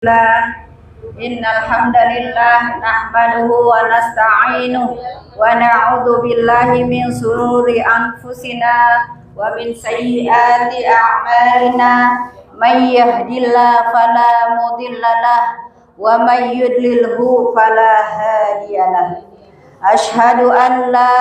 Innal hamdalillah nahmaduhu wa nasta'inuhu wa na'udzu billahi min shururi anfusina wa min sayyiati a'malina may yahdihillahu fala mudhillalah wa may yudlilhu fala hadiyalah. Asyhadu an la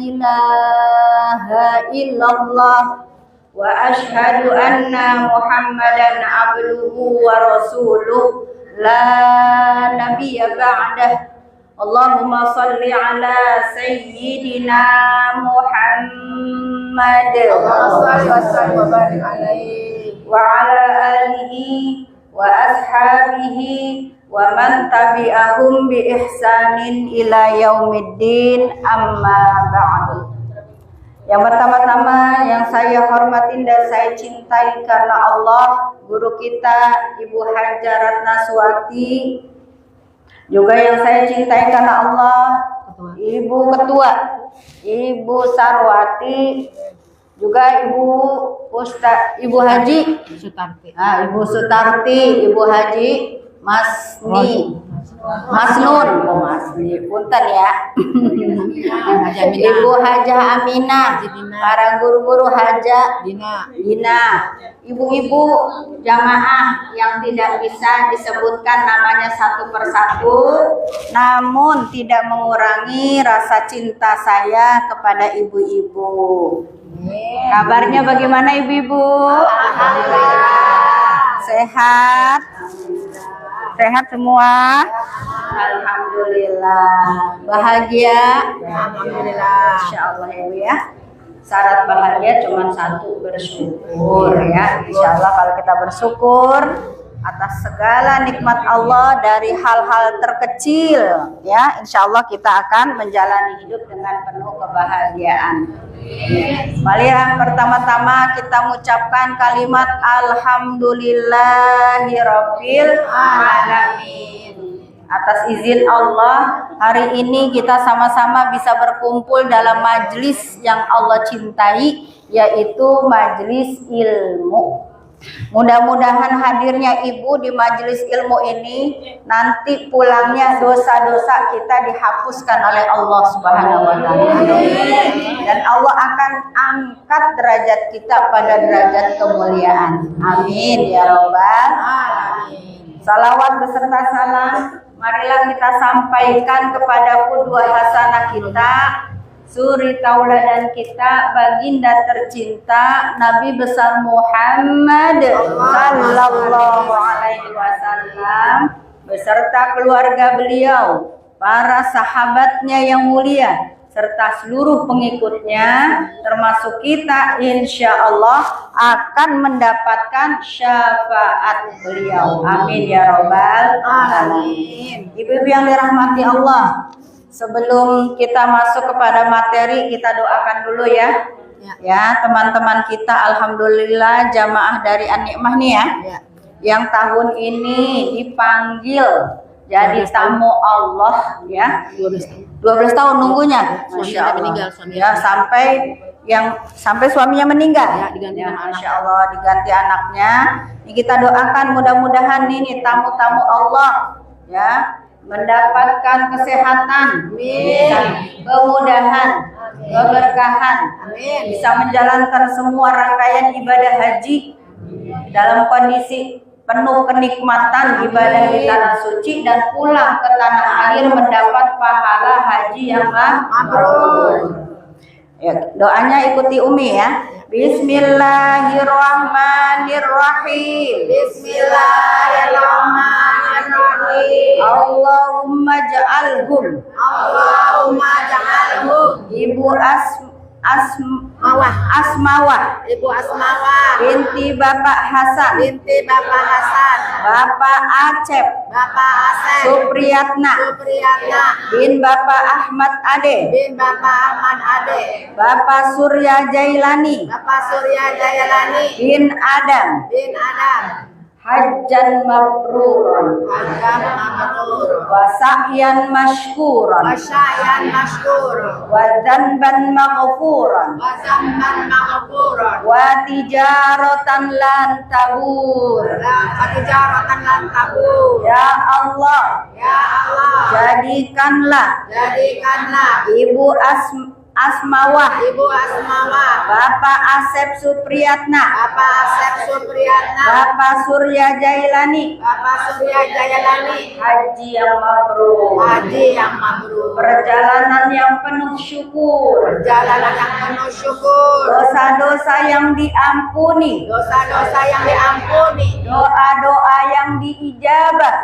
ilaha illallah wa asyhadu anna Muhammadan abduhu wa rasuluh la nabiyya ba'dah. Allahumma salli ala sayyidina Muhammad wa ala alihi wa ashabihi wa man tabi'ahum bi ihsanin ila yaumiddin, amma ba'du. Yang pertama-tama yang saya hormatin dan saya cintai karena Allah, guru kita Ibu Haja Ratnaswati. Juga yang saya cintai karena Allah, Ibu Ketua, Ibu Sarwati. Juga Ibu Haji Sutarti. Ibu Sutarti, Ibu Haji Masnun, punten ya. Ibu Hajah Aminah, para guru-guru Hajah Dina, ibu-ibu jamaah yang tidak bisa disebutkan namanya satu persatu, namun tidak mengurangi rasa cinta saya kepada ibu-ibu. Kabarnya bagaimana ibu-ibu? Sehat? Sehat semua? Alhamdulillah. Bahagia? Alhamdulillah. Insyaallah ya Bu ya. Syarat bahagia cuma satu, bersyukur ya. Insyaallah kalau kita bersyukur atas segala nikmat Allah dari hal-hal terkecil ya, insyaallah kita akan menjalani hidup dengan penuh kebahagiaan. Mari yang pertama-tama kita mengucapkan kalimat alhamdulillahirabbil alamin. Atas izin Allah, hari ini kita sama-sama bisa berkumpul dalam majlis yang Allah cintai, yaitu majlis ilmu. Mudah-mudahan hadirnya ibu di majelis ilmu ini nanti pulangnya dosa-dosa kita dihapuskan oleh Allah Subhanahu wa taala. Dan Allah akan angkat derajat kita pada derajat kemuliaan. Amin ya rabbal alamin. Salawat beserta salam marilah kita sampaikan kepada qudwah hasanah kita, suri tauladan kita, baginda tercinta Nabi besar Muhammad sallallahu alaihi wasallam beserta keluarga beliau, para sahabatnya yang mulia serta seluruh pengikutnya, termasuk kita, insya Allah akan mendapatkan syafaat beliau. Amin ya rabbal alamin. Ibu-ibu yang dirahmati Allah, sebelum kita masuk kepada materi, kita doakan dulu ya. Ya, teman-teman kita alhamdulillah jamaah dari An-Nikmah nih ya. Yang tahun ini dipanggil jadi tamu Allah ya. 12 tahun nunggunya. Masya Allah. Ya, sampai suaminya meninggal ya, Masya Allah, diganti anaknya. Ini kita doakan mudah-mudahan ini tamu-tamu Allah ya mendapatkan kesehatan, kemudahan, keberkahan, bisa menjalankan semua rangkaian ibadah haji dalam kondisi penuh kenikmatan ibadah di tanah suci dan pulang ke tanah air mendapat pahala haji yang mabrur. Ya, doanya ikuti Umi ya. Bismillahirrahmanirrahim. Bismillahirrahmanirrahim. Allahumma ja'alhum. Ibu Asmawah. Ibu Asmawah binti Bapak Hasan. Bapak Acep. Supriyatna. Bin Bapak Ahmad Ade. Bapak Surya Jailani. Bin Adam. hajjan mabruran wa sa'yan mashkuran wa dzanban maghfuran wa tijaratan lan tabur. Ya Allah, jadikanlah Ibu Asmawah, Bapak Asep Supriyatna, Bapak Surya Jailani, haji yang mabrur, perjalanan yang penuh syukur, dosa-dosa yang diampuni, doa-doa yang diijabah,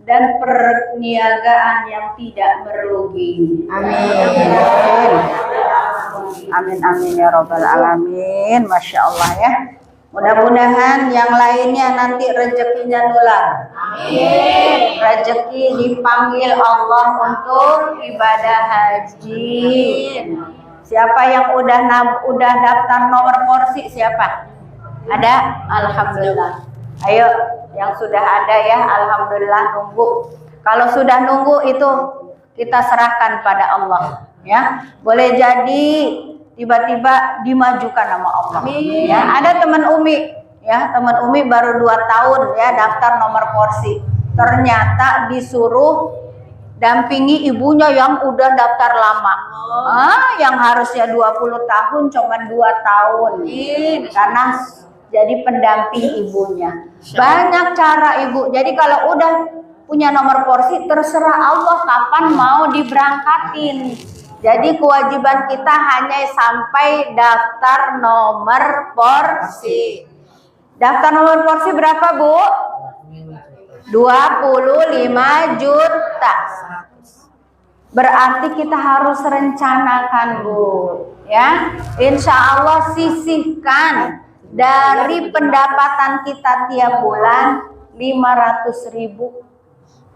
dan perniagaan yang tidak merugi. Amin. Amin amin ya robbal alamin. Masya Allah ya. Mudah-mudahan yang lainnya nanti rezekinya nular. Amin. Rezeki dipanggil Allah untuk ibadah haji. Siapa yang udah daftar nomor porsi siapa? Ada? Alhamdulillah. Ayo, yang sudah ada ya, alhamdulillah nunggu. Kalau sudah nunggu itu kita serahkan pada Allah, ya. Boleh jadi tiba-tiba dimajukan nama Allah. Ya, ada teman Umi, ya, teman Umi baru 2 tahun ya daftar nomor porsi. Ternyata disuruh dampingi ibunya yang udah daftar lama. Yang harusnya 20 tahun cuman 2 tahun. Karena jadi pendamping ibunya. Banyak cara Ibu. Jadi kalau udah punya nomor porsi, terserah Allah kapan mau diberangkatin. Jadi kewajiban kita hanya sampai daftar nomor porsi. Daftar nomor porsi berapa, Bu? 25 juta. Berarti kita harus rencanakan, Bu. Ya, insya Allah sisihkan dari pendapatan kita tiap bulan 500.000.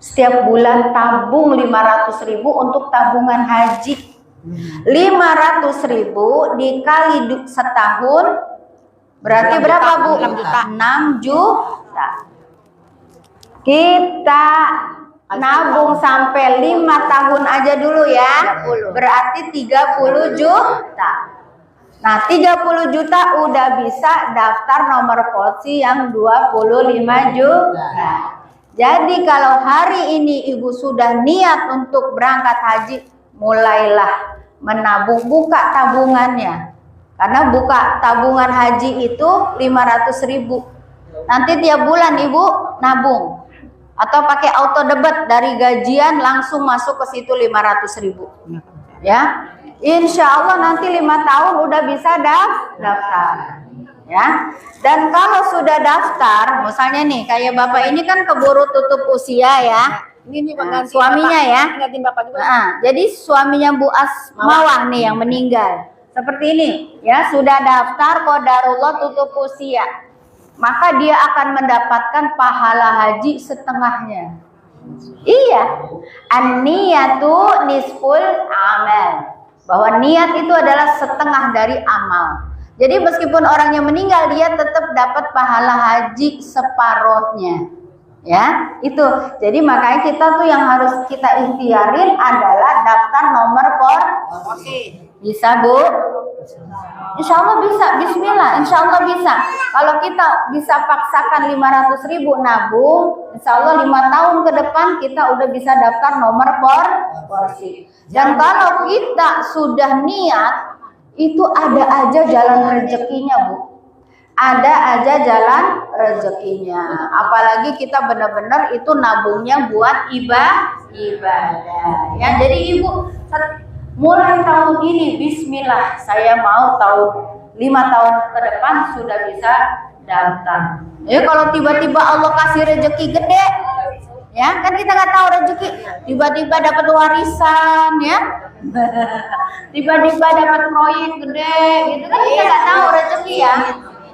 Setiap bulan tabung 500.000 untuk tabungan haji. 500.000 dikali setahun berarti berapa, Bu? 6 juta. Kita nabung sampai 5 tahun aja dulu ya. Berarti 30 juta. Nah, 30 juta udah bisa daftar nomor porsi yang 25 juta. Jadi kalau hari ini Ibu sudah niat untuk berangkat haji, mulailah menabung, buka tabungannya. Karena buka tabungan haji itu 500.000. Nanti tiap bulan Ibu nabung. Atau pakai auto debit dari gajian langsung masuk ke situ 500.000. Ya. Insya Allah nanti 5 tahun udah bisa daftar, ya. Dan kalau sudah daftar, misalnya nih kayak Bapak ini kan keburu tutup usia ya. Ini suaminya ya. Bapak juga. Jadi suaminya Bu Asmawah nih yang meninggal. Seperti ini, ya sudah daftar qadarullah tutup usia, maka dia akan mendapatkan pahala haji setengahnya. Iya, an-niyatu nisful amal. Bahwa niat itu adalah setengah dari amal. Jadi meskipun orangnya meninggal, dia tetap dapat pahala haji separohnya. Ya, itu. Jadi makanya kita tuh yang harus kita ikhtiarin adalah daftar nomor porsi. Bisa, Bu? Insya Allah bisa. Bismillah, insya Allah bisa. Kalau kita bisa paksakan 500.000 nabung, insya Allah 5 tahun ke depan kita udah bisa daftar nomor porsi. Dan kalau kita sudah niat, itu ada aja jalan rezekinya, Bu. Ada aja jalan rezekinya. Apalagi kita benar-benar itu nabungnya buat ibadah. Ya, jadi Ibu mulai tahun ini, bismillah, saya mau tahun 5 tahun ke depan sudah bisa daftar. Ya, kalau tiba-tiba Allah kasih rezeki gede, ya kan kita nggak tahu rezeki. Tiba-tiba dapat warisan, ya. Tiba-tiba dapat proyek gede, gitu kan kita nggak tahu rezeki ya.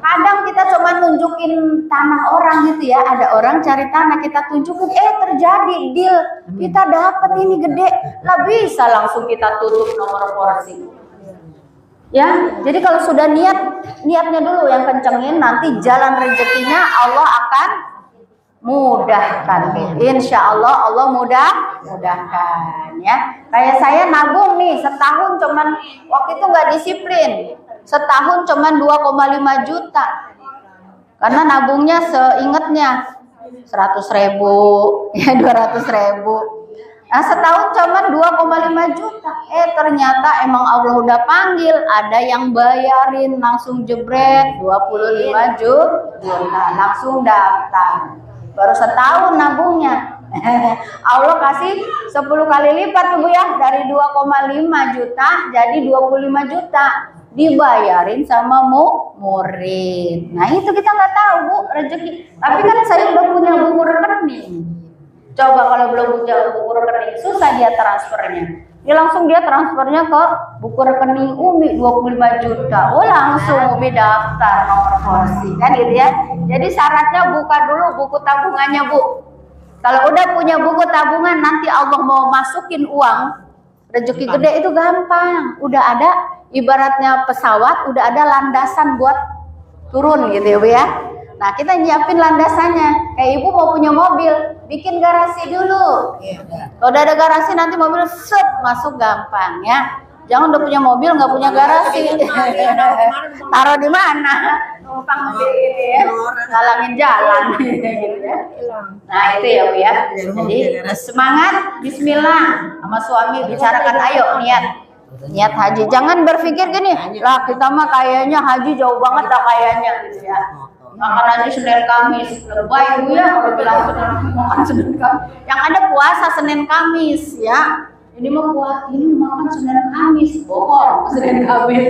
Kadang kita cuma nunjukin tanah orang gitu ya. Ada orang cari tanah, kita tunjukin, terjadi deal, kita dapat ini gede, lah bisa langsung kita tutup nomor porsi. Ya, jadi kalau sudah niatnya dulu yang kencengin, nanti jalan rezekinya Allah akan mudahkan. Insya Allah Allah mudahkan ya. Kayak saya nabung nih setahun cuman waktu itu nggak disiplin, setahun cuman 2,5 juta karena nabungnya seingetnya 100.000 ya 200.000. Nah setahun cuman 2,5 juta. Ternyata emang Allah udah panggil, ada yang bayarin langsung jebret 25 juta, langsung daftar. Baru setahun nabungnya. Allah kasih 10 kali lipat Bu ya, dari 2,5 juta jadi 25 juta. Dibayarin sama murid. Nah itu kita nggak tahu Bu rezeki. Tapi kan saya udah punya buku rekening. Coba kalau belum punya buku rekening, susah dia transfernya. Dia langsung transfernya ke buku rekening Umi 25 juta. Oh langsung Umi daftar nomor porsi kan gitu ya. Jadi syaratnya buka dulu buku tabungannya Bu. Kalau udah punya buku tabungan, nanti Allah mau masukin uang rezeki gede itu gampang. Udah ada ibaratnya pesawat, udah ada landasan buat turun gitu ya Bu ya. Nah kita nyiapin landasannya. Kayak ibu mau punya mobil, bikin garasi dulu. Kalau udah ada garasi nanti mobil masuk gampang ya. Jangan udah punya mobil nggak punya garasi. Taruh di mana? Numpang gitu ya. Halangin jalan. Nah itu ya Bu ya. Jadi semangat, Bismillah sama suami bicarakan, ayo niat haji. Jangan berpikir gini, lah kita mah kayaknya haji jauh banget lah kayaknya gitu ya. Makan aja Senin Kamis, lebay Bu ya kalau bilang makan Senin Kamis. Yang ada puasa Senin Kamis ya. Ini mah ini makan Senin Kamis, bohong Senin Kamis.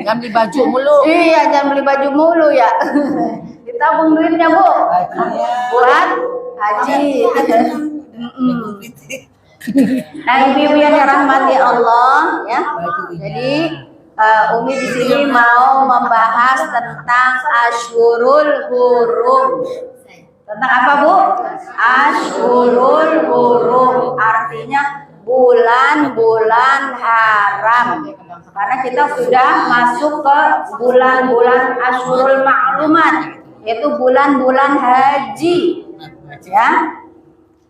Jangan beli baju mulu. Iya, jangan beli baju mulu ya. Ditabung duitnya Bu, buat haji. Nah ibu-ibu yang dirahmati Allah ya. Jadi Umi di sini mau membahas tentang Ashhurul Hurum. Tentang apa Bu? Ashhurul Hurum artinya bulan-bulan haram. Karena kita sudah masuk ke bulan-bulan Ashhurul Ma'lumat, yaitu bulan-bulan haji. Ya.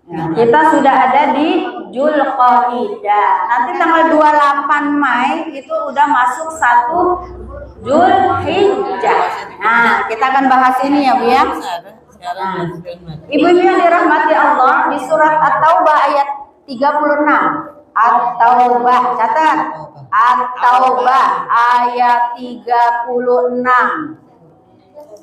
Nah, kita sudah ada di Dzulqa'dah. Nanti tanggal 28 Mei itu udah masuk 1 Dzulhijjah. Nah, kita akan bahas ini ya Bu ya. Nah, ibu-ibu yang dirahmati Allah, di surat At-Taubah ayat 36. At-Taubah, catat. At-Taubah ayat 36.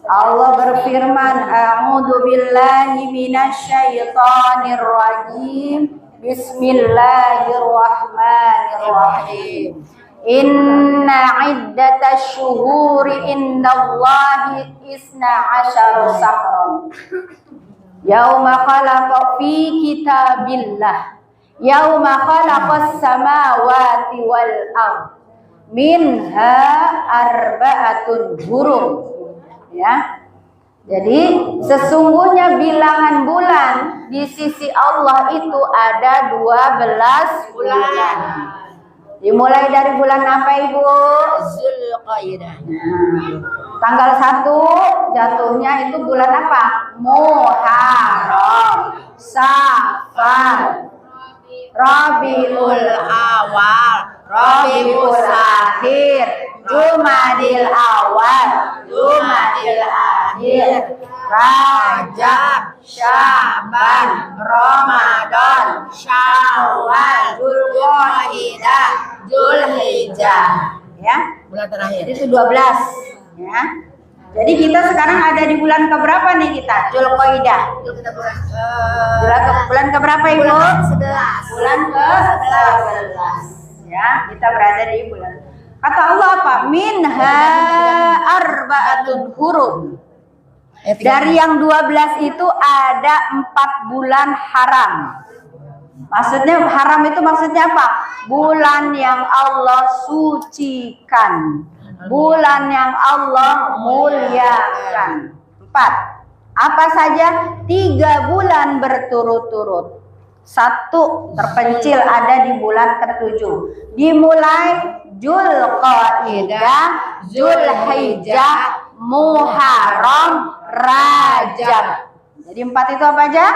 Allah berfirman, A'udzu billahi minasyaitonir rajim. Bismillahirrahmanirrahim. Inna iddatash syuhuri indallahi 12 syahran. Yauma khalaqa fi kitabillah. Yauma khalaqas samawati wal ardh. Minha arba'atun hurum. Ya. Jadi sesungguhnya bilangan bulan di sisi Allah itu ada 12 bulan. Dimulai dari bulan apa Ibu? Dzulqa'dah. Tanggal 1 jatuhnya itu bulan apa? Muharram, Safar, Rabiul Awal, Rabiul Akhir, Jumadil Awal, Jumadil Akhir, Rajab, Syaban, Ramadan, Syawal, Dzulqa'dah, Dzulhijjah. Ya, Bulan terakhir. itu 12 ya. Jadi kita sekarang ada di bulan keberapa nih kita? Dzulqa'dah. Bulan keberapa Ibu? Bulan 11. Bulan ke-11. Ya, kita berada di bulan. Kata Allah apa? Minha arba'atun hurum. Dari yang 12 itu ada 4 bulan haram. Maksudnya haram itu maksudnya apa? Bulan yang Allah sucikan. Bulan yang Allah muliakan. 4. Apa saja? 3 bulan berturut-turut. 1 terpencil ada di bulan ke-7. Dimulai Dzulqa'dah, Dzulhijjah, Muharram, Rajab. Jadi 4 itu apa aja?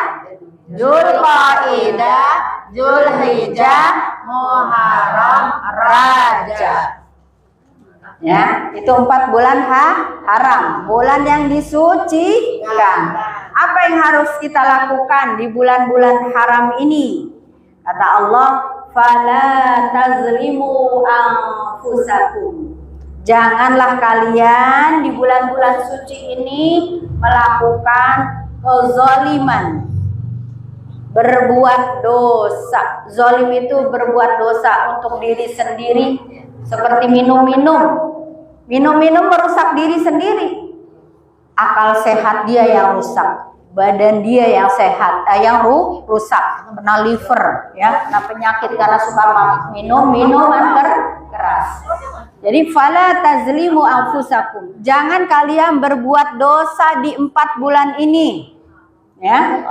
Dzulqa'dah, Dzulhijjah, Muharram, Rajab. Ya, itu 4 bulan haram, bulan yang disucikan. Apa yang harus kita lakukan di bulan-bulan haram ini? Kata Allah, fala tazlimu anfusakum. Janganlah kalian di bulan-bulan suci ini melakukan kezaliman, berbuat dosa. Zalim itu berbuat dosa untuk diri sendiri, seperti minum-minum merusak diri sendiri. Akal sehat dia yang rusak, badan dia yang sehat, yang rusak, kena liver, ya, kena penyakit karena suka minuman keras. Jadi fala tazlimu anfusakum. Jangan kalian berbuat dosa di 4 bulan ini. Ya.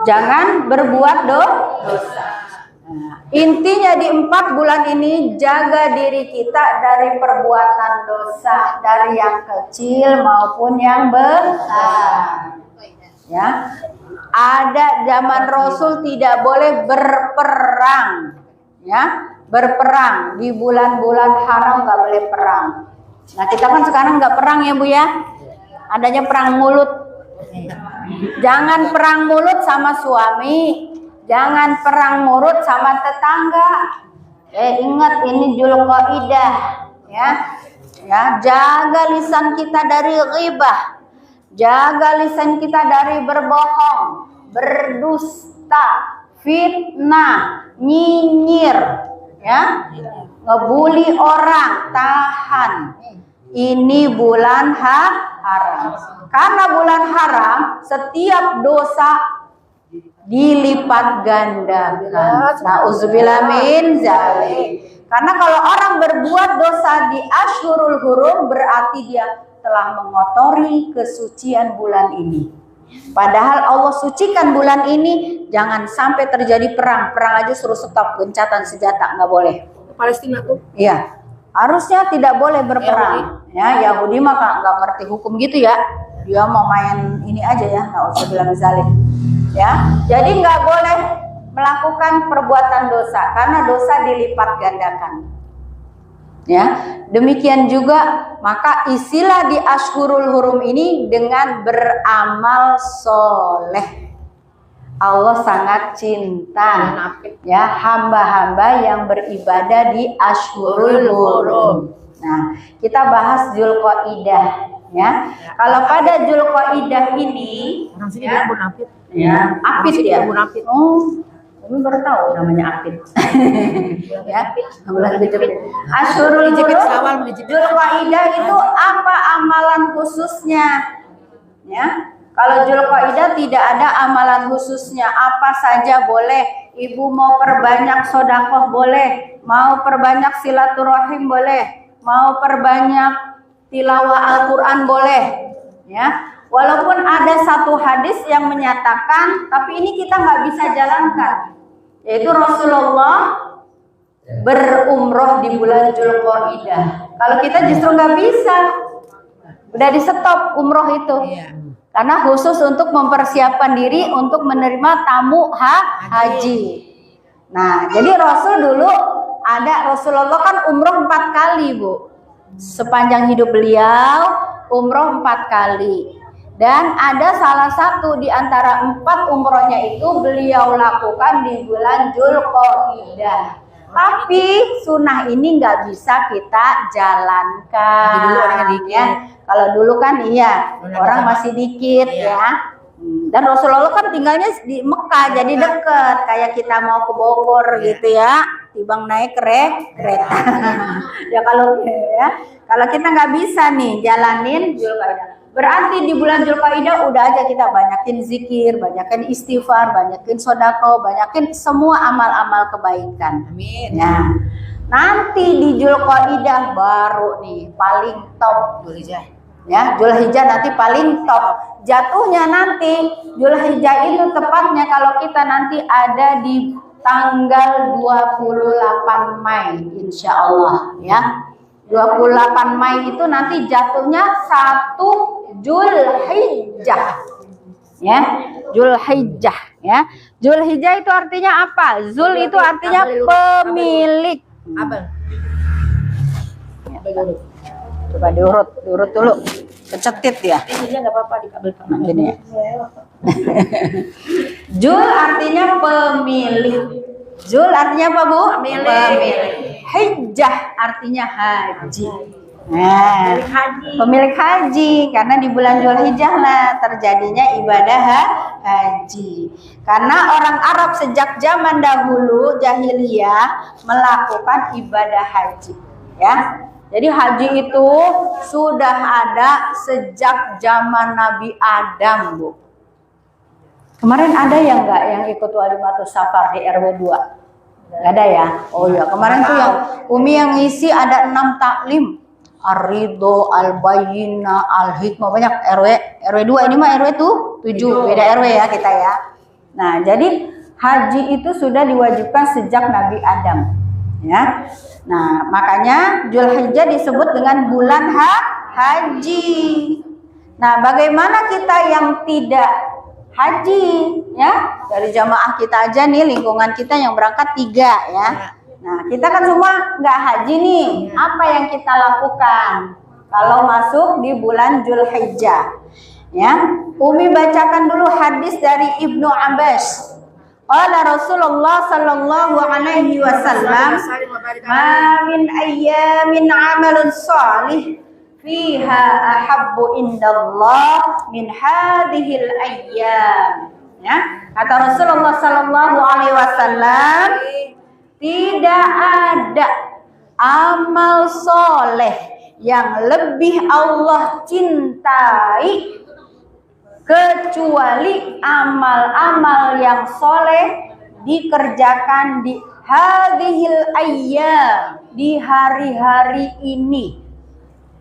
Jangan berbuat dosa. Nah, intinya di 4 bulan ini jaga diri kita dari perbuatan dosa, dari yang kecil maupun yang besar. Ya, ada zaman Rasul tidak boleh berperang. Ya, berperang di bulan-bulan haram nggak boleh perang. Nah, kita kan sekarang nggak perang ya Bu ya, adanya perang mulut. Jangan perang mulut sama suami. Jangan perang mulut sama tetangga. Ingat ini Dzulqa'dah, ya. Ya, jaga lisan kita dari ghibah. Jaga lisan kita dari berbohong, berdusta, fitnah, nyinyir, ya. Ngebully orang, tahan. Ini bulan haram. Karena bulan haram, setiap dosa dilipat gandakan. Nauzubillah min zalik. Karena kalau orang berbuat dosa di Ashhurul Hurum berarti dia telah mengotori kesucian bulan ini. Padahal Allah sucikan bulan ini, jangan sampai terjadi perang. Perang aja suruh stop, gencatan senjata nggak boleh. Palestina tuh. Iya, harusnya tidak boleh berperang. Ya, Yahudi mah nggak ngerti hukum gitu ya. Dia mau main ini aja ya, nauzubillah min zalik. Ya, jadi nggak boleh melakukan perbuatan dosa karena dosa dilipat gandakan. Ya, demikian juga maka isilah di Ashhurul Hurum ini dengan beramal soleh. Allah sangat cinta ya hamba-hamba yang beribadah di Ashhurul Hurum. Nah, kita bahas Dzulqa'dah ya. Kalau pada Dzulqa'dah ini Orang sini bilang munafik. ya, apit ya. Munafik. Oh, kami baru tahu namanya apit. Ya, bulan dijepit. Ashhurul Hurum, Dzulqa'dah itu apa amalan khususnya? Ya, kalau Dzulqa'dah tidak ada amalan khususnya. Apa saja boleh. Ibu mau perbanyak sedekah boleh, mau perbanyak silaturahim boleh, mau perbanyak tilawah Al-Quran boleh. Ya. Walaupun ada satu hadis yang menyatakan, tapi ini kita nggak bisa jalankan, yaitu Rasulullah berumroh di bulan Dzulqa'dah. Kalau kita justru nggak bisa, udah di stop umroh itu, karena khusus untuk mempersiapkan diri untuk menerima tamu haji. Nah, jadi Rasul dulu Rasulullah kan umroh 4 kali Bu, sepanjang hidup beliau umroh 4 kali. Dan ada salah satu di antara 4 umrohnya itu beliau lakukan di bulan Dzulqa'dah. Tapi sunnah ini nggak bisa kita jalankan. Ya. Kalau dulu kan iya, orang masih dikit ya. Dan Rasulullah kan tinggalnya di Mekah, jadi deket. Kayak kita mau ke Bogor gitu ya, timbang naik kereta. Ya kalau kita nggak bisa nih jalanin Dzulqa'dah. Berarti di bulan Dzulqa'dah udah aja kita banyakin zikir, banyakin istighfar, banyakin sedekah, banyakin semua amal-amal kebaikan. Amin. Ya. Nanti di Dzulqa'dah baru nih paling top Dzulhijjah. Ya, Dzulhijjah nanti paling top. Jatuhnya nanti Dzulhijjah itu tepatnya kalau kita nanti ada di tanggal 28 Mei insya Allah ya. 28 Mei itu nanti jatuhnya 1 Zulhijjah ya. Zulhijjah ya. Zulhijjah itu artinya apa? Zul itu artinya pemilik. Abang. Coba diurut dulu. Kecetit ya. Ini nggak apa-apa dikabelkan. Nah, gini ya. Zul artinya pemilik. Zul artinya apa, Bu? Pemilik. Hijjah artinya haji. Nah, pemilik haji karena di bulan Zulhijjah lah terjadinya ibadah haji. Karena orang Arab sejak zaman dahulu jahiliyah melakukan ibadah haji, ya. Jadi haji itu sudah ada sejak zaman Nabi Adam, Bu. Kemarin ada yang enggak yang ikut walimatus safar di RW 2? Enggak ada ya? Oh iya, kemarin tuh yang Umi yang ngisi ada 6 taklim. Ar-Ridho, Al-Bayyinah, Al-Hikmah, banyak RW 2 ini mah RW tuh 7, beda RW ya kita ya. Nah, jadi haji itu sudah diwajibkan sejak Nabi Adam, ya. Nah, makanya Zulhijjah disebut dengan bulan haji. Nah, bagaimana kita yang tidak haji, ya? Dari jamaah kita aja nih, lingkungan kita yang berangkat 3 ya. Nah, kita kan semua nggak haji nih. Apa yang kita lakukan kalau masuk di bulan Zulhijjah? Ya, Umi bacakan dulu hadis dari Ibnu Abbas. Qala Rasulullah sallallahu alaihi wasallam, "Ma min ayyamin 'amalun shalih fiha ahabbu indallah min hadhil ayyam." Ya, kata Rasulullah sallallahu alaihi wasallam, tidak ada amal soleh yang lebih Allah cintai kecuali amal-amal yang soleh dikerjakan di hadhil ayyam, di hari-hari ini.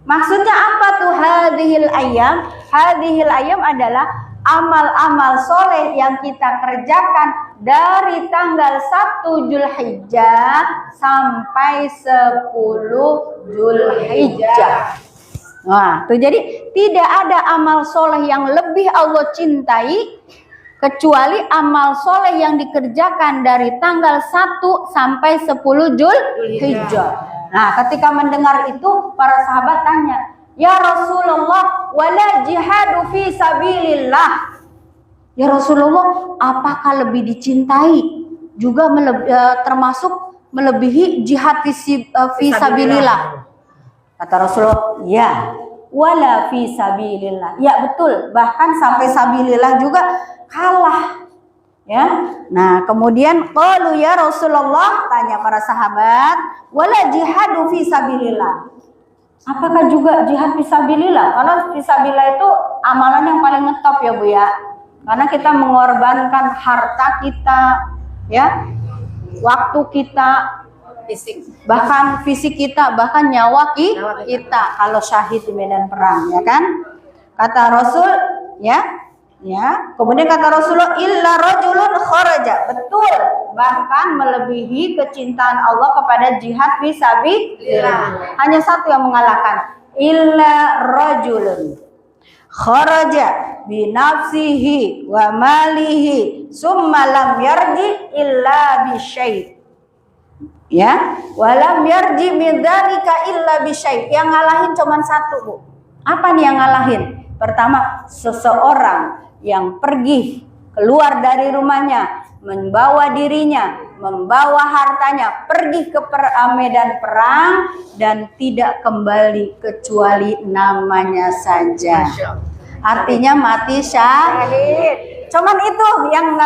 Maksudnya apa tuh hadhil ayyam? Hadhil ayyam adalah amal-amal soleh yang kita kerjakan dari tanggal 1 Zulhijjah sampai 10 Zulhijjah. Nah, tuh jadi tidak ada amal soleh yang lebih Allah cintai kecuali amal soleh yang dikerjakan dari tanggal 1 sampai 10 Zulhijjah. Nah, ketika mendengar itu para sahabat tanya, "Ya Rasulullah, wala jihadu fi sabilillah." Ya Rasulullah, apakah lebih dicintai juga termasuk melebihi jihad fi sabilillah? Kata Rasulullah, ya, wala fi sabilillah. Ya betul, bahkan sampai sabilillah juga kalah. Ya. Nah, kemudian qalu ya Rasulullah, tanya para sahabat, wala jihadu fi sabilillah. Apakah juga jihad fisabilillah? Karena fisabilillah itu amalan yang paling ngetop ya Bu ya. Karena kita mengorbankan harta kita, ya, waktu kita, bahkan fisik kita, bahkan nyawa kita kalau syahid di medan perang, ya kan? Kata Rasul, ya. Kemudian kata Rasulullah, illa rajulun kharaja. Betul, bahkan melebihi kecintaan Allah kepada jihad fisabilillah. Hanya satu yang mengalahkan, illa rajulun kharaja bi nafsihi wa malihi summa lam yarji illa bi syai'. Ya, walam yarji min dzalika illa bi syai'. Yang ngalahin cuma satu, Bu. Apa nih yang ngalahin? Pertama, seseorang yang pergi keluar dari rumahnya, membawa dirinya, membawa hartanya, pergi ke medan perang dan tidak kembali kecuali namanya saja. Artinya mati syahid. Cuman itu yang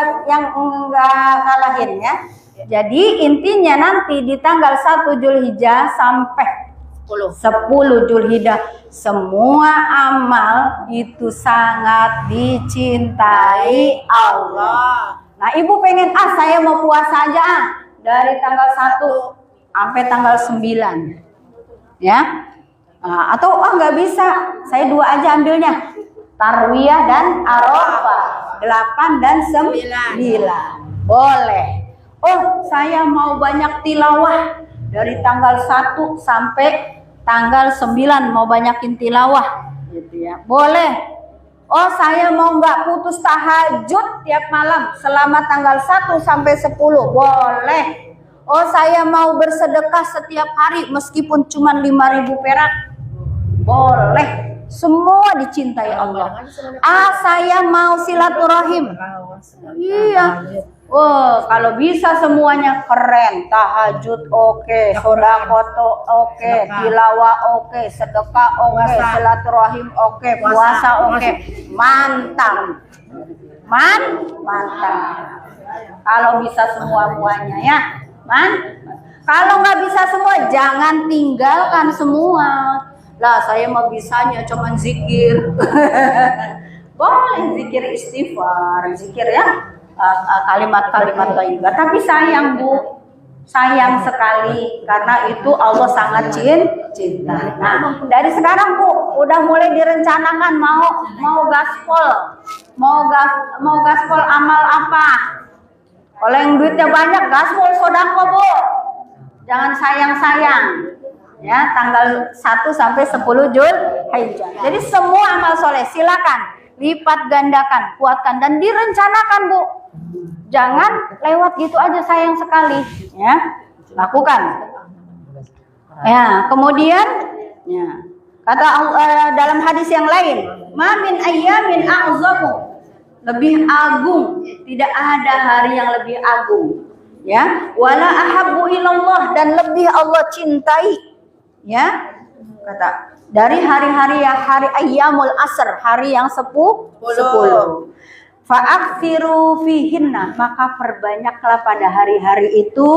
enggak ngalahin ya. Jadi intinya nanti di tanggal 1 Zulhijjah sampai 10 Zulhijjah semua amal itu sangat dicintai Allah. Nah, Ibu pengen saya mau puasa aja dari tanggal 1 sampai tanggal 9. Ya. Atau nggak bisa, saya 2 aja ambilnya. Tarwiyah dan Arafah. 8 dan 9. Boleh. Oh, saya mau banyak tilawah dari tanggal 1 sampai tanggal 9 mau banyakin tilawah gitu ya. Boleh. Oh, saya mau nggak putus tahajud tiap malam selama tanggal 1 sampai 10. Boleh. Oh, saya mau bersedekah setiap hari meskipun cuma 5.000 perak. Boleh. Semua dicintai Allah. Ah, saya mau silaturahim. Iya. Oh, kalau bisa semuanya keren. Tahajud oke, sedekah oke, tilawah oke, sedekah oke, silaturahim oke, puasa oke. Mantap. Mantap. Kalau bisa semua-muanya ya. Kalau nggak bisa semua, jangan tinggalkan semua. Lah, saya mau bisanya cuman zikir. Boleh zikir istighfar, zikir ya. Kalimat-kalimat thayyibah, tapi sayang Bu, sayang sekali karena itu Allah sangat cinta. Nah, dari sekarang Bu udah mulai direncanakan mau gaspol, mau gaspol amal apa? Kalau yang duitnya banyak gaspol sodako Bu, jangan sayang-sayang. Ya, tanggal 1 sampai 10 Zulhijjah. Jadi semua amal soleh silakan lipat gandakan, kuatkan dan direncanakan Bu. Jangan lewat gitu aja, sayang sekali ya. Lakukan. Ya, kemudian ya, kata Allah dalam hadis yang lain, "Ma min ayyamin a'zamu." Lebih agung, tidak ada hari yang lebih agung. Ya, wala ahabbu ilallah, dan lebih Allah cintai. Ya. Kata dari hari-hari yang hari ayyamul asr, hari yang 10. Fa'aksiru fihinna, maka perbanyaklah pada hari-hari itu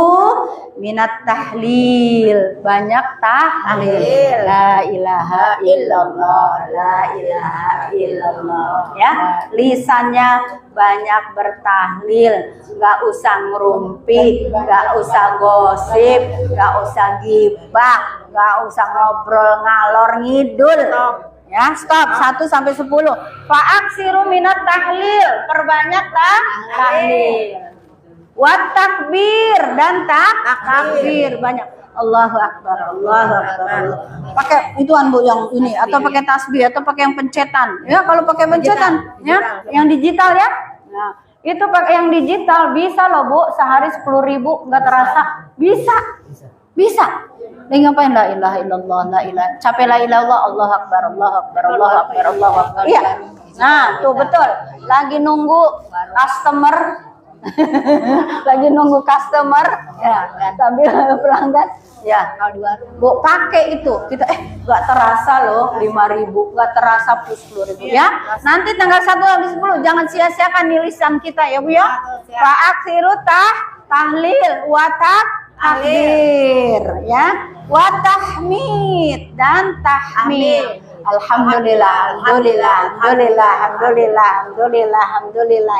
minat tahlil, banyak tahlil, la ilaha illallah, la ilaha illallah ya. Lisannya banyak bertahlil, nggak usah ngerumpi, nggak usah gosip, nggak usah gibah, nggak usah ngobrol ngalor ngidul. Ya, stop 1 sampai 10. Fa'aksiru minat tahlil, perbanyak tahlil. Wa takbir, dan takbir banyak. Allahu akbar, Allahu akbar. Pakai ituan Bu yang ini atau pakai tasbih atau pakai yang pencetan. Ya, kalau pakai pencetan ya, yang digital ya. Nah, itu pakai yang digital bisa loh Bu, sehari 10.000 nggak terasa. Bisa. Dia ngapain la ilaha illallah, la ilaha. Capek la ilaha illallah, Allahu akbar, Allahu akbar, Allahu akbar, Allahu akbar. Iya. Nah, tuh betul. Lagi nunggu customer. Lagi nunggu customer ya, sambil pelanggan. Ya, Bu, pakai itu. Kita enggak terasa loh 5.000, enggak terasa plus 10.000 ya. Nanti tanggal 1 sampai 10 jangan sia-siakan nih lisan kita ya Bu ya. Fa'aksiru tahlil wa takbir ya, wa tahmid dan tahmid. Alhamdulillah, alhamdulillah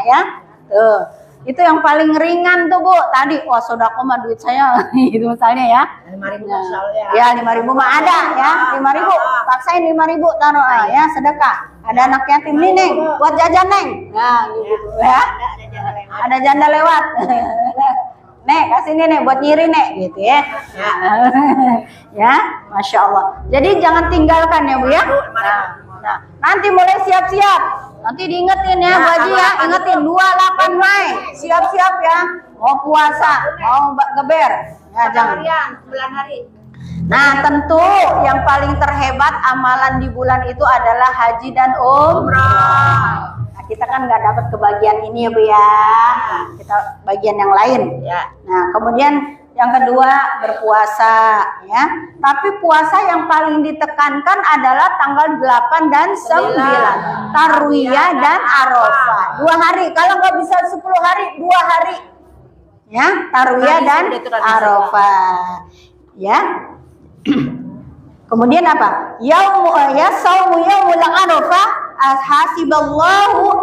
ya. Tuh, itu yang paling ringan tuh Bu. Tadi wah sodako mah duit saya itu misalnya ya. 5.000 ya 5.000 mah ada ya. 5.000 paksain 5.000 taruh ya, sedekah. Ada anak yatim nih Neng, buat jajan Neng. Nah gitu ya. Ada janda lewat. Nek, kasih nih buat nyiri nek gitu ya. Ya, Masya Allah. Jadi jangan tinggalkan ya Bu ya. Nah, nanti mulai siap-siap. Nanti diingetin ya Bu Haji ya, ingetin 28 Mei. Siap-siap ya. Mau puasa, mau geber. Ya, jangan. 9 hari. Nah, tentu yang paling terhebat amalan di bulan itu adalah haji dan umrah. Nah, kita kan nggak dapat kebagian ini ya Bu ya. Kita bagian yang lain. Ya. Nah, kemudian yang kedua berpuasa ya. Tapi puasa yang paling ditekankan adalah tanggal 8 dan 9. Tarwiyah dan Arafah. 2 hari. Kalau nggak bisa 10 hari, 2 hari. Ya, Tarwiyah dan Arafah. Ya. Kemudian apa? Saumu yaumul Arafah hasiballahu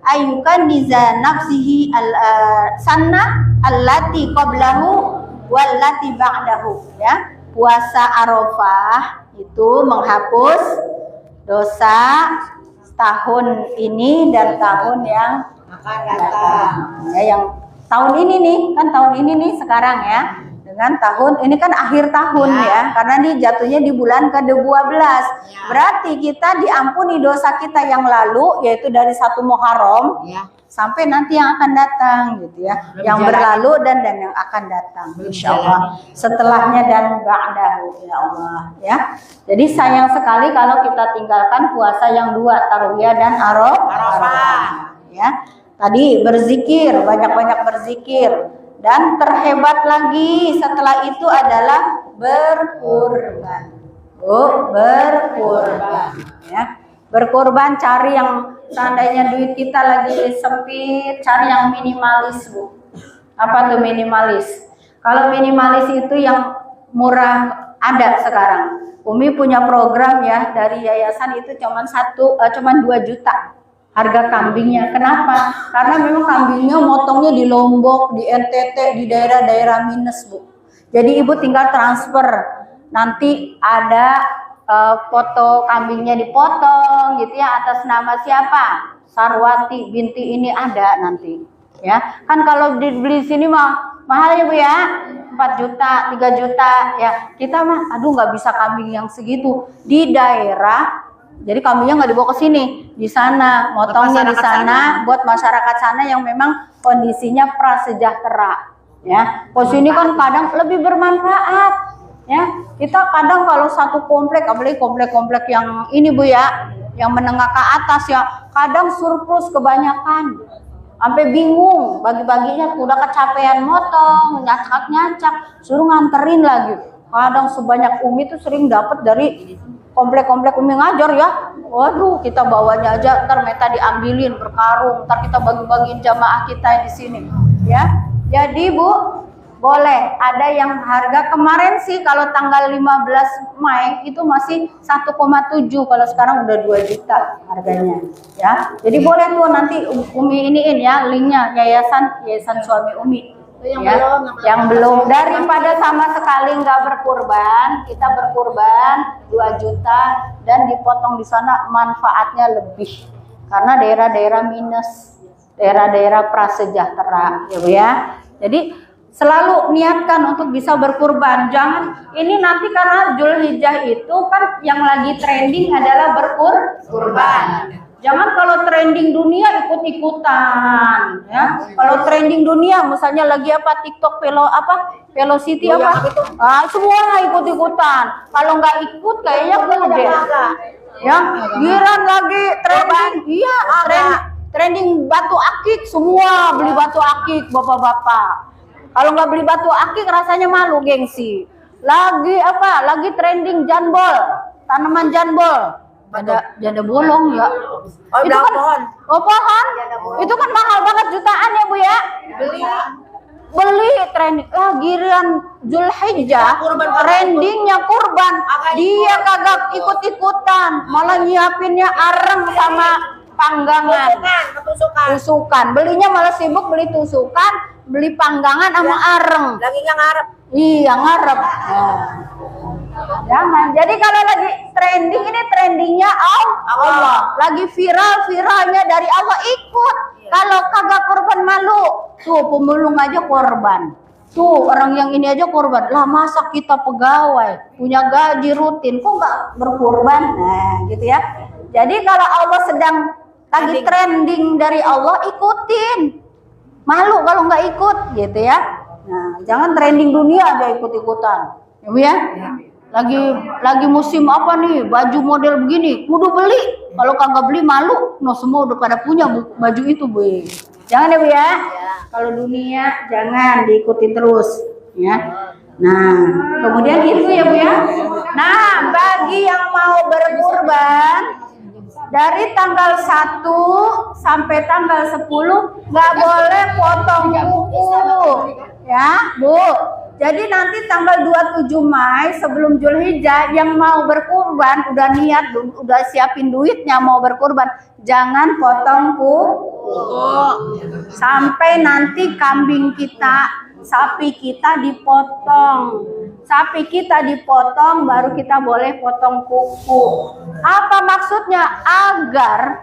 ayyukan niza nafsihi sanna allati qablahu wallati ba'dahu ya. Puasa Arafah itu menghapus dosa tahun ini dan tahun yang akan datang. Ya, yang tahun ini nih, kan tahun ini nih sekarang ya. Dengan tahun ini kan akhir tahun ya, karena nih jatuhnya di bulan ke-12. Berarti kita diampuni dosa kita yang lalu, yaitu dari 1 Muharram sampai nanti yang akan datang gitu ya, yang berlalu dan yang akan datang insyaallah, setelahnya dan ba'dahu ya Allah ya. Jadi sayang sekali kalau kita tinggalkan puasa yang 2, Tarwiyah dan Arafah ya. Tadi berzikir, banyak-banyak berzikir. Dan terhebat lagi setelah itu adalah berkurban. Berkurban ya. Berkurban, cari yang seandainya duit kita lagi sempit, cari yang minimalis, Bu. Apa tuh minimalis? Kalau minimalis itu yang murah ada sekarang. Umi punya program ya dari yayasan itu cuman 2 juta. Harga kambingnya. Kenapa? Karena memang kambingnya motongnya di Lombok, di NTT, di daerah-daerah minus, Bu. Jadi ibu tinggal transfer. Nanti ada foto kambingnya dipotong gitu ya, atas nama siapa? Sarwati binti ini ada nanti. Ya. Kan kalau dibeli sini mah mahal ya Bu ya. 4 juta, 3 juta ya. Kita mah aduh nggak bisa kambing yang segitu. Di daerah, jadi kambingnya nggak dibawa ke sini, di sana, motongnya di sana, buat masyarakat sana yang memang kondisinya prasejahtera, ya. Pos ini kan kadang lebih bermanfaat, ya. Kita kadang kalau satu komplek, apalagi komplek-komplek yang ini Bu ya, yang menengah ke atas ya, kadang surplus kebanyakan, sampai bingung, bagi-baginya udah kecapean motong, nyacak-nyacak, suruh nganterin lagi. Kadang sebanyak Umi tuh sering dapat dari komplek-komplek Umi ngajar ya. Waduh, kita bawanya aja, ntar meta diambilin berkarung, ntar kita bagi-bagiin jamaah kita di sini ya. Jadi Bu, boleh ada yang harga kemarin sih kalau tanggal 15 Mei itu masih 1,7, kalau sekarang udah 2 juta harganya ya. Jadi boleh tuh nanti Umi iniin ya linknya, yayasan suami Umi. Yang belum daripada sama sekali nggak berkurban, kita berkurban 2 juta dan dipotong di sana, manfaatnya lebih karena daerah-daerah minus, daerah-daerah prasejahtera ya Bu ya. Jadi selalu niatkan untuk bisa berkurban. Jangan ini nanti karena Zulhijjah itu kan yang lagi trending adalah berkurban. Jangan kalau trending dunia ikut-ikutan ya. Kalau trending dunia misalnya lagi apa TikTok Velocity apa? Semua ikut-ikutan. Kalau nggak ikut kayaknya udah. Ya, giran lagi trending. Iya, trending batu akik, semua beli batu akik bapak-bapak. Kalau nggak beli batu akik rasanya malu, gengsi. Lagi trending janbol, tanaman janbol. Janda bolong ya. Itu kan pohon. Itu kan mahal banget, jutaan ya Bu ya. Beli trending. Giliran Zulhijjah trendingnya kurban, dia kagak ikut-ikutan, malah nyiapinnya areng sama panggangan, tusukan. Belinya malah sibuk beli tusukan, beli panggangan sama areng. Lagi ngarep. Iya, ngarep. Jangan. Jadi kalau lagi trending, ini trendingnya Allah. Lagi viralnya dari Allah, ikut. Kalau kagak korban malu. Tuh pemulung aja korban. Tuh orang yang ini aja korban. Lah masa kita pegawai punya gaji rutin kok nggak berkorban? Nah gitu ya. Jadi kalau Allah sedang lagi trending dari Allah, ikutin. Malu kalau nggak ikut gitu ya. Nah jangan trending dunia aja ikut-ikutan. Ya. Lagi musim apa nih, baju model begini, kudu beli. Kalau kagak beli malu, semua udah pada punya baju itu, Bu. Jangan ya Bu ya. Kalau dunia jangan diikuti terus ya. Nah, kemudian itu ya Bu ya. Nah, bagi yang mau berkurban dari tanggal 1 sampai tanggal 10 nggak boleh potong kuku ya, Bu. Jadi nanti tanggal 27 Mei sebelum Zulhijjah yang mau berkurban udah niat, udah siapin duitnya mau berkurban, jangan potong kuku sampai nanti kambing kita, sapi kita dipotong. Sapi kita dipotong baru kita boleh potong kuku. Apa maksudnya? Agar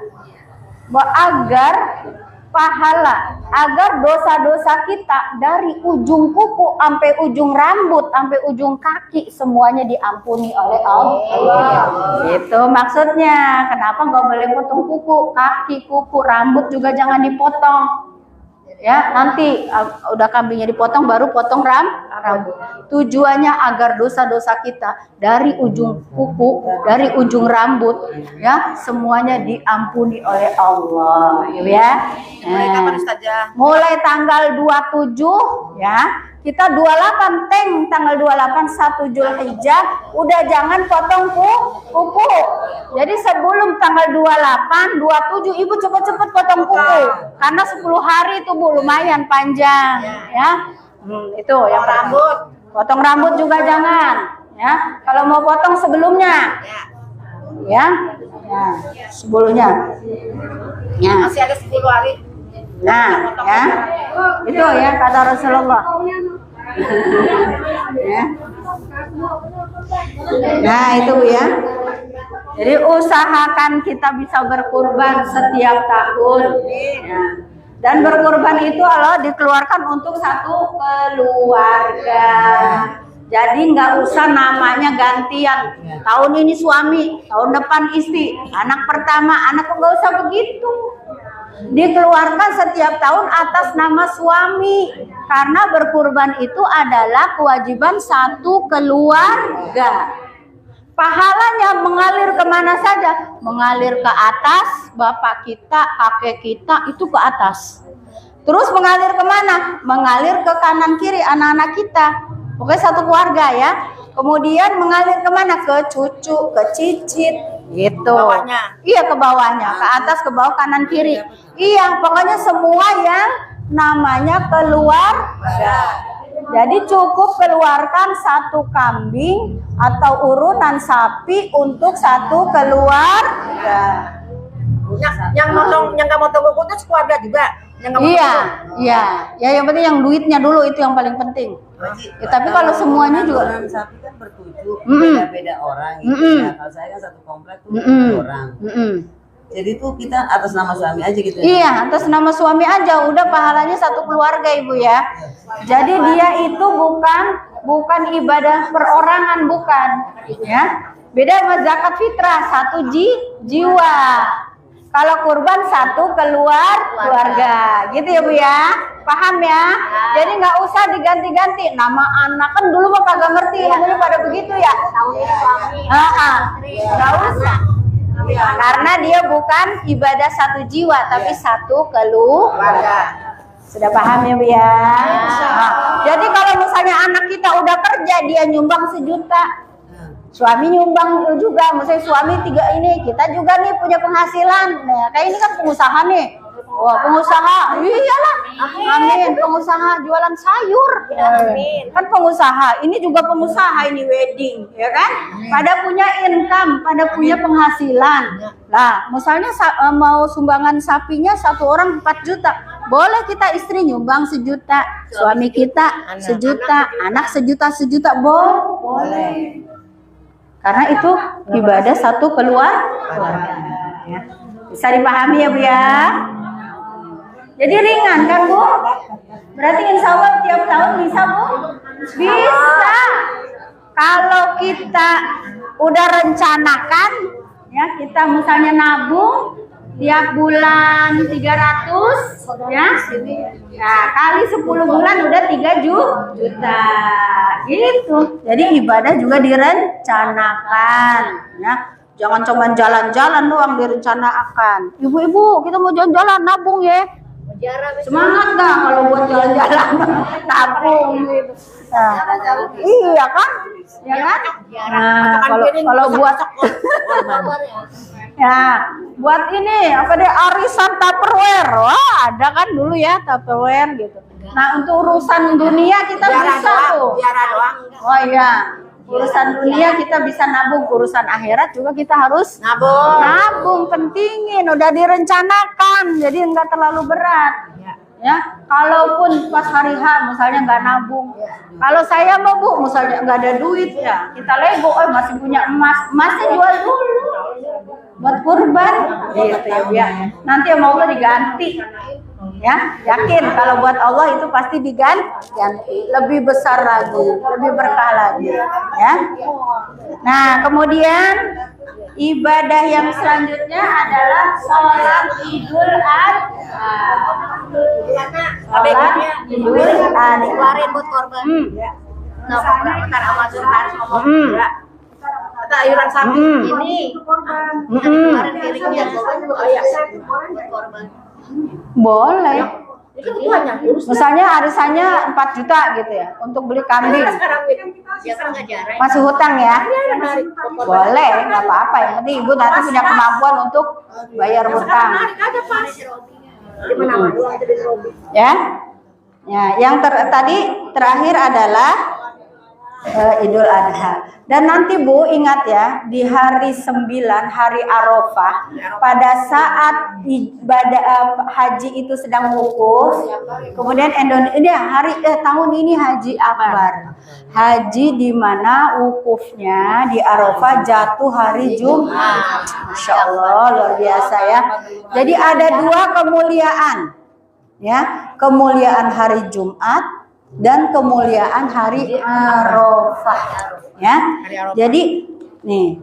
pahala agar dosa-dosa kita dari ujung kuku sampai ujung rambut sampai ujung kaki semuanya diampuni oleh Allah. Itu maksudnya. Kenapa nggak boleh potong kuku, kaki, kuku, rambut juga jangan dipotong. Ya, nanti udah kambingnya dipotong baru potong rambut. Tujuannya agar dosa-dosa kita dari ujung kuku, dari ujung rambut, ya semuanya diampuni oleh Allah, ya. Mulai kapan Ustazah? Mulai tanggal 27 ya. Kita 28 tanggal 28 1 Zulhijjah udah jangan potong kuku. Jadi sebelum tanggal 28, 27 Ibu cepet-cepet potong kuku. Karena 10 hari itu Bu lumayan panjang ya. Itu yang Rambut. potong rambut juga jangan ya. Kalau mau potong sebelumnya. Ya. Ya, sebelumnya. Ya. Masih ada 10 hari. Nah, ya. Itu ya kata Rasulullah. Ya. Nah, itu ya. Jadi usahakan kita bisa berkurban setiap tahun. Ya. Dan berkurban itu Allah dikeluarkan untuk satu keluarga. Jadi nggak usah namanya gantian. Tahun ini suami, tahun depan istri, anak pertama, anak nggak usah begitu. Dikeluarkan setiap tahun atas nama suami karena berkurban itu adalah kewajiban satu keluarga. Pahalanya mengalir kemana saja, mengalir ke atas, bapak kita, kakek kita itu ke atas. Terus mengalir kemana? Mengalir ke kanan kiri anak-anak kita. Pokoknya satu keluarga ya. Kemudian mengalir kemana? Ke cucu, ke cicit, gitu. Bawahnya. Iya, ke bawahnya, ke atas, ke bawah, kanan kiri. Iya, pokoknya semua yang namanya keluarga. Jadi cukup keluarkan satu kambing atau urunan sapi untuk satu keluarga. Yang nggak motong kuku itu keluarga juga. Yang nggak motong Iya, kuku. iya. Ya yang penting yang duitnya dulu itu yang paling penting. Ya, tapi kalau semuanya juga orang sapi kan bertujuh, Mm-mm. beda-beda orang gitu Mm-mm. ya. Kalau saya kan satu komplek tuh Mm-mm. orang. Mm-mm. Jadi tuh kita atas nama suami aja gitu. Iya, atas nama suami aja udah pahalanya satu keluarga Ibu ya. Jadi dia itu bukan ibadah perorangan, bukan ya. Beda sama zakat fitrah, satu jiwa. Kalau kurban satu keluarga, gitu ya Bu ya. Paham ya? Jadi nggak usah diganti-ganti nama anak, kan dulu mah kagak ngerti ilmunya pada begitu ya. Nggak usah. Karena dia bukan ibadah satu jiwa, tapi satu keluarga. Sudah paham ya Bu ya? Nah, jadi kalau misalnya anak kita udah kerja, dia nyumbang 1 juta. Suami nyumbang juga, misalnya suami 3 ini, kita juga nih punya penghasilan. Nah, kayak ini kan pengusaha nih. Wah, pengusaha, iyalah, amin, pengusaha jualan sayur. Kan pengusaha, ini juga pengusaha, ini wedding, ya kan? Pada punya income, pada punya penghasilan. Nah, misalnya mau sumbangan sapinya 1 orang 4 juta. Boleh kita istri nyumbang 1 juta, suami kita 1 juta, anak 1 juta, boleh. Karena itu ibadah satu keluarga. Ya. Bisa dipahami ya Bu ya? Jadi ringan kan Bu? Berarti insya Allah tiap tahun bisa Bu? Bisa. Kalau kita udah rencanakan, ya kita misalnya nabung tiap bulan 300 ya. Nah, kali 10 bulan udah 3 juta. Gitu. Jadi ibadah juga direncanakan ya. Jangan cuma jalan-jalan doang direncanakan. Ibu-ibu, kita mau jalan-jalan nabung ya. Semangat dah kalau buat jalan-jalan nabung gitu. Nah, iya kan? Ya kan? Nah, kalau buat ya, buat ini apa deh arisan Tupperware. Wah, ada kan dulu ya Tupperware gitu. Nah, untuk urusan dunia kita bisa tuh. Oh iya. Urusan dunia kita bisa nabung, urusan akhirat juga kita harus nabung, pentingin, udah direncanakan, jadi enggak terlalu berat. Ya, kalaupun pas hari H misalnya nggak nabung, kalau saya mau Bu, misalnya nggak ada duit ya, kita lego, masih punya emasnya jual dulu buat kurban, gitu ya Bu ya. Nanti yang mau diganti. Ya, yakin kalau buat Allah itu pasti diganti, lebih besar lagi, lebih berkah lagi, ya. Nah, kemudian ibadah yang selanjutnya adalah sholat Idul Adha. Sholat Idul Adha. Keluarin buat korban. Nah, bentar sama Haris ngomong juga. Kata ayuran sapi ini. Kemarin piringnya. Oh iya. Buat korban. Boleh. Itu banyak. Misalnya arisannya 4 juta gitu ya untuk beli kambing. Dia kan nggak jarang. Masih hutang ya? Boleh, nggak apa-apa. Yang penting ibu nanti punya kemampuan untuk bayar hutang. Ada pas. Di mana uang itu di Robi. Ya, ya. Yang terakhir adalah Idul Adha. Dan nanti Bu ingat ya, di hari 9 hari Arafah, pada saat ibadah haji itu sedang wukuf, kemudian tahun ini Haji Akbar. Haji di mana wukufnya di Arafah jatuh hari Jumat. Masya Allah, luar biasa ya. Jadi ada 2 kemuliaan. Ya, kemuliaan hari Jumat dan kemuliaan hari Arafah, ya. Jadi nih,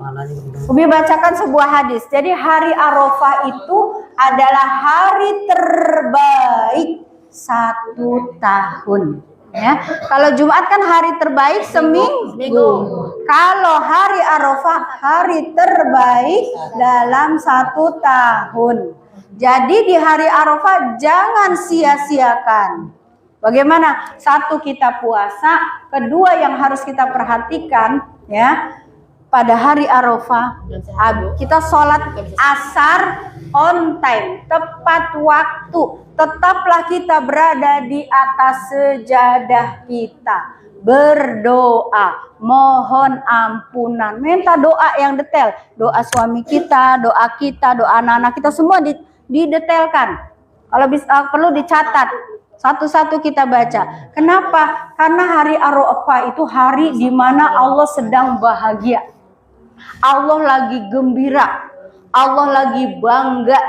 Umi bacakan sebuah hadis. Jadi hari Arafah itu adalah hari terbaik 1 tahun, ya. Kalau Jumat kan hari terbaik seminggu. Kalau hari Arafah hari terbaik dalam 1 tahun. Jadi di hari Arafah jangan sia-siakan. Bagaimana? 1 kita puasa, kedua yang harus kita perhatikan ya, pada hari Arafah kita sholat asar on time, tepat waktu. Tetaplah kita berada di atas sejadah kita, berdoa, mohon ampunan, minta doa yang detail, doa suami kita, doa anak-anak kita semua didetailkan. Kalau bisa perlu dicatat. Satu-satu kita baca. Kenapa? Karena hari Arafah itu hari di mana Allah sedang bahagia. Allah lagi gembira. Allah lagi bangga.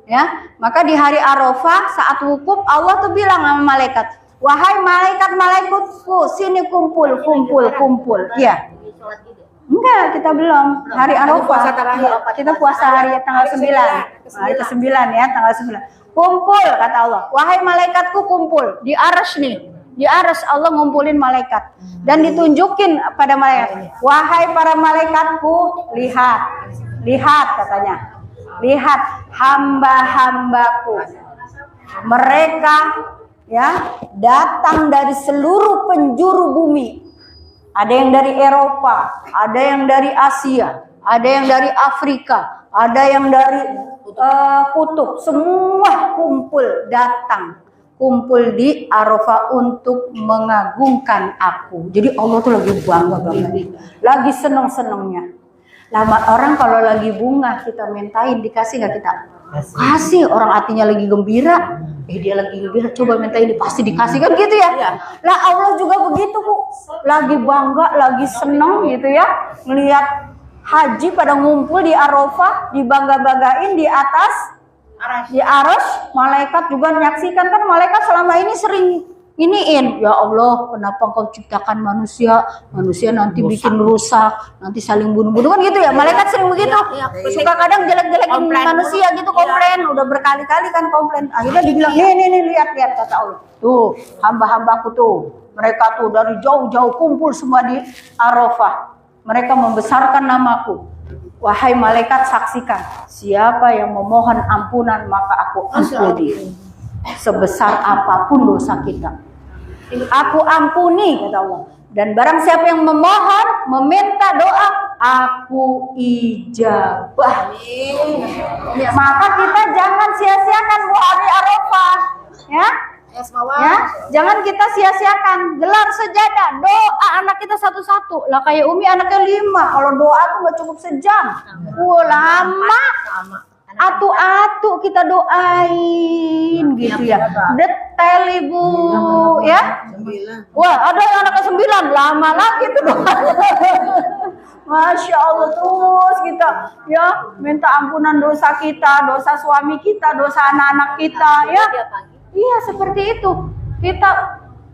Ya, maka di hari Arafah saat wukuf Allah tuh bilang sama malaikat, wahai malaikat-malaikatku, sini kumpul. Iya. Enggak, kita belum. Hari Arafah. Kita puasa hari tanggal 9. Hari ke-9 ya, tanggal 9. Kumpul kata Allah, wahai malaikatku kumpul di arsy nih, di arsy Allah ngumpulin malaikat dan ditunjukin pada malaikat, wahai para malaikatku, lihat katanya, lihat hamba-hambaku, mereka ya datang dari seluruh penjuru bumi, ada yang dari Eropa, ada yang dari Asia, ada yang dari Afrika, ada yang dari kutub, semua kumpul di Arafah untuk mengagungkan aku. Jadi Allah tuh lagi bangga banget, lagi seneng-senengnya. Lama orang kalau lagi bunga kita mintain, dikasih nggak kita? Kasih. Orang hatinya lagi gembira, dia lagi gembira, coba mintain, pasti dikasih kan gitu ya. Lah Allah juga begitu Bu, lagi bangga, lagi seneng gitu ya, melihat haji pada ngumpul di Arafah, dibangga-banggain di atas di arsy. Malaikat juga menyaksikan, kan malaikat selama ini sering iniin, ya Allah kenapa engkau ciptakan manusia nanti bikin rusak, nanti saling bunuh-bunuh kan gitu ya. Malaikat sering begitu, suka kadang jelek-jelekin manusia gitu, komplain, udah berkali-kali kan komplain. Akhirnya dibilang, nih lihat kata Allah, tuh hamba-hambaku tuh, mereka tuh dari jauh-jauh kumpul semua di Arafah. Mereka membesarkan namaku. Wahai malaikat, saksikan, siapa yang memohon ampunan maka aku ampuni. Sebesar apapun dosa kita, aku ampuni kata Allah. Dan barang siapa yang memohon, meminta doa, aku ijabah. Maka kita jangan sia-siakan hari Arafah, ya. Ya, jangan kita sia-siakan gelar sejadah, doa anak kita satu-satu. Lah kayak Umi anaknya 5, kalau doa tuh nggak cukup sejam. Lama. Atu-atu kita doain gitu ya. Detail Ibu ya. Wah, ada yang anaknya 9, lama lagi tuh doa. Masya Allah, terus kita ya minta ampunan dosa kita, dosa suami kita, dosa anak-anak kita ya. Iya, seperti itu.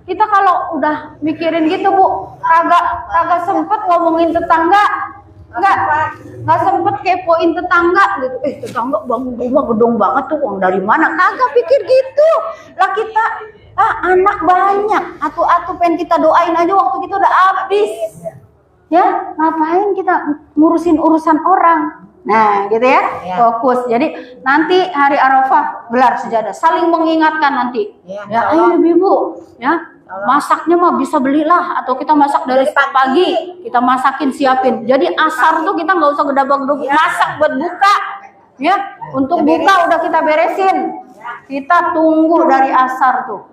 Kita kalau udah mikirin gitu, Bu, kagak sempet ngomongin tetangga. Nggak sempet kepoin tetangga gitu. Tetangga bangun rumah gedung banget tuh, uang dari mana? Kagak pikir gitu. Lah kita anak banyak, atu-atu pengen kita doain aja waktu kita udah habis. Ya, ngapain kita ngurusin urusan orang? Nah, gitu ya. Fokus. Jadi nanti hari Arafah gelar sejadah, saling mengingatkan nanti. Ya, ayo Ibu, ya. Masaknya mah bisa belilah atau kita masak dari pagi, kita masakin siapin. Jadi asar tuh kita nggak usah gedabak-gedabuk, masak buat buka. Ya, untuk buka udah kita beresin. Kita tunggu dari asar tuh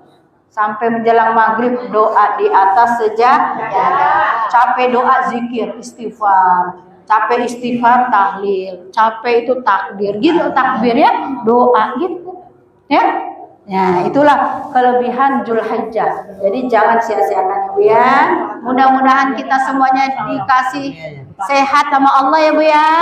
sampai menjelang maghrib, doa di atas sejadah. Capek doa zikir, istighfar. Capek istighfar, tahlil. Capek itu takbir, gitu takbir ya, doa gitu. Ya. Ya, itulah kelebihan Zulhijjah. Jadi jangan sia-siakan ya Bu ya. Mudah-mudahan kita semuanya dikasih sehat sama Allah ya Bu ya.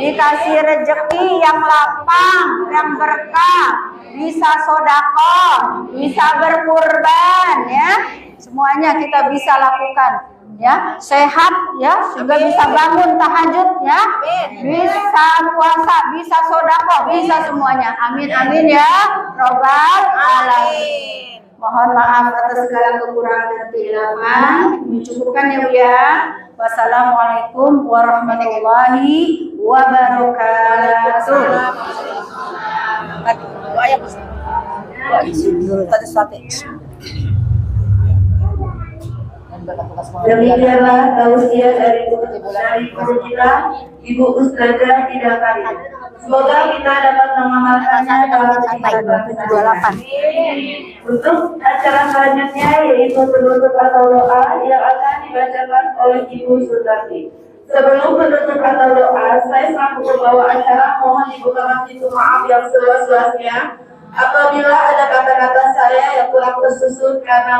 Dikasih rezeki yang lapang, yang berkah, bisa sedekah, bisa berkurban ya. Semuanya kita bisa lakukan. Ya, sehat ya, juga bisa bangun tahajud ya, bisa puasa, bisa sedekah, bisa semuanya. Amin amin ya robbal alamin. Mohon maaf atas segala kekurangan dan kehilapan. Mencukupkan ya Bu ya. Wassalamualaikum warahmatullahi wabarakatuh. Demikianlah tausiah dari Ibu Ustazah Tidakari. Semoga kita dapat mengamalkannya dalam kehidupan. Untuk acara selanjutnya yaitu penutup atau doa yang akan dibacakan oleh Ibu Sutati. Sebelum penutup atau doa, saya selaku pembawa acara mohon dibukakan pintu maaf yang seluas-luasnya apabila ada kata-kata saya yang kurang tersusun karena